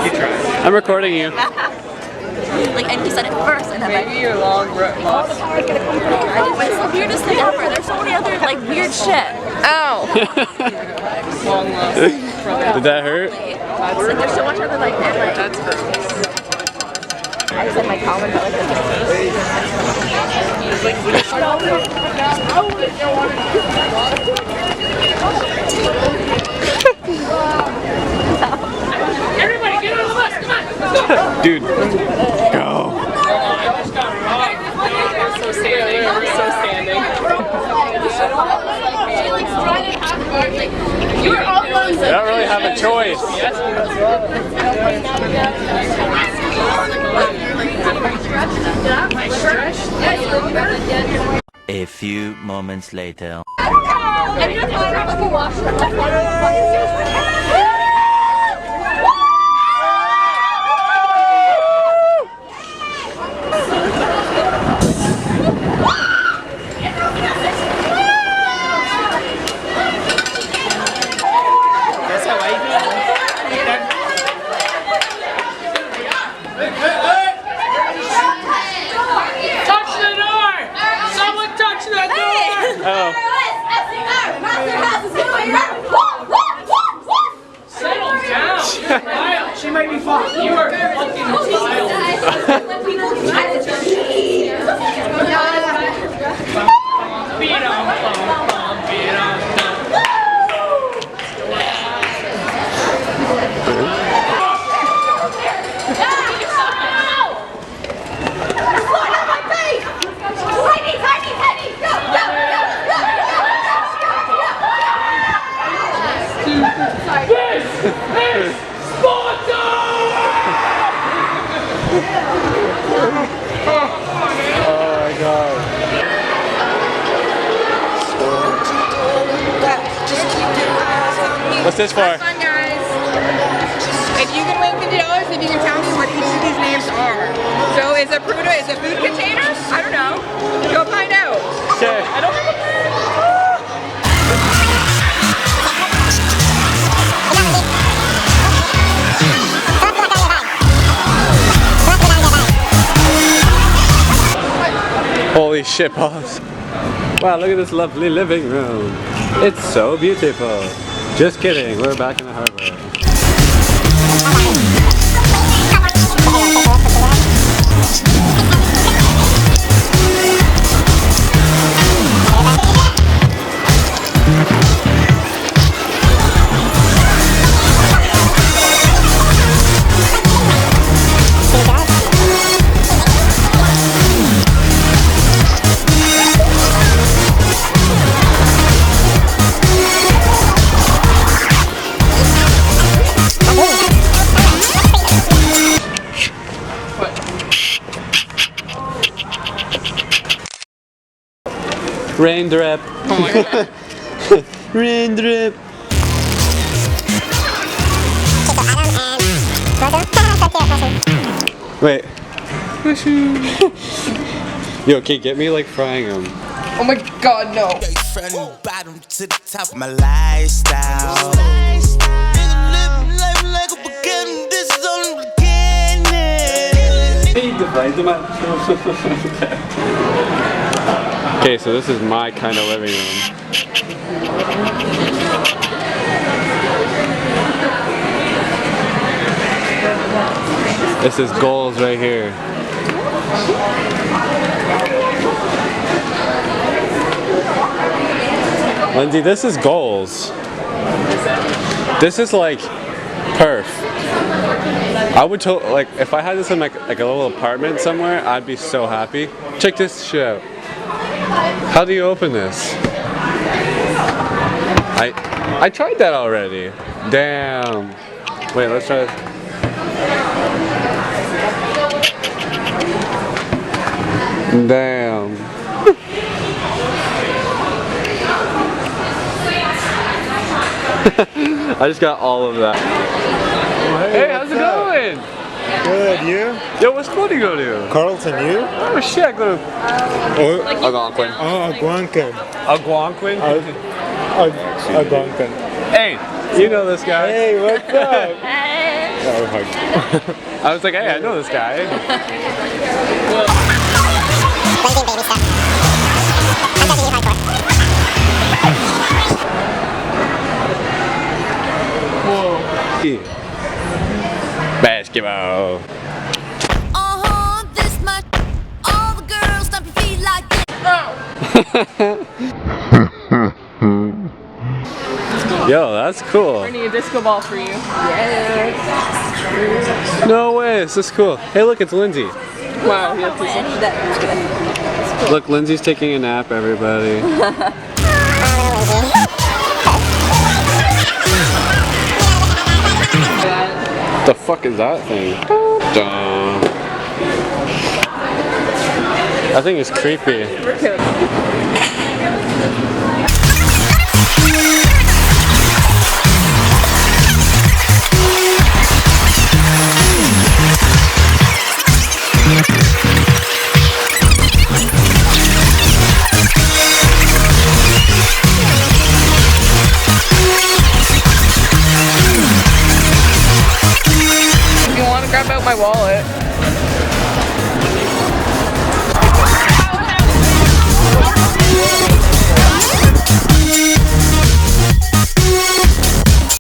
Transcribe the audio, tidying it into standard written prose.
I'm recording you. Like, and he said it first, and then Maybe you're long lost. but it's the weirdest thing ever. There's so many other like weird shit. Ow! Long lost. Did that hurt? Like, there's so much other like That's gross. I said my comment, but like Everybody get on the bus, come on! Dude, go. We're so standing. We're so standing. I don't really have a choice. A few moments later. Touch the door! Someone touch the door! Oh. Settle down! You're wild! She might be fine. You are fucking wild! Beat 'em, beat 'em. This is Sparta! Oh my god. What's this for? Fun, guys. If you can win $50, if you can tell me what each of these names are. So is a Pruda is a food container? I don't know. Go find out. Okay. I don't have a Holy shit, boss. Wow, look at this lovely living room. It's so beautiful. Just kidding, we're back in the harbor. Rain drip. Oh my god. Rain drip. Wait. Yo, okay, get me like frying them. Oh my god, no. From the bottom to the top of my lifestyle. Okay, so this is my kind of living room. This is goals right here. Lindsay, this is goals. This is like perf. I would like if I had this in like a little apartment somewhere, I'd be so happy. Check this shit out. How do you open this? I tried that already. Damn. Wait, let's try this. Damn. I just got all of that. Hey, how's it going? Good, you? Yo, what school do you go to? Carlton, you? Oh shit, I go to Algonquin. Oh, Algonquin. Algonquin? Algonquin. Hey, you know this guy. Hey, what's up? Hey. Oh my God. I was like, hey, I know this guy. Basketball. This much. All the girls stomp your feet like this. Yo, that's cool. I need a disco ball for you. No way, this is cool. Hey, look, it's Lindsay. Wow. Look, Lindsay's taking a nap, everybody. The fuck is that thing? Dun. That thing is creepy. If you want to grab out my wallet.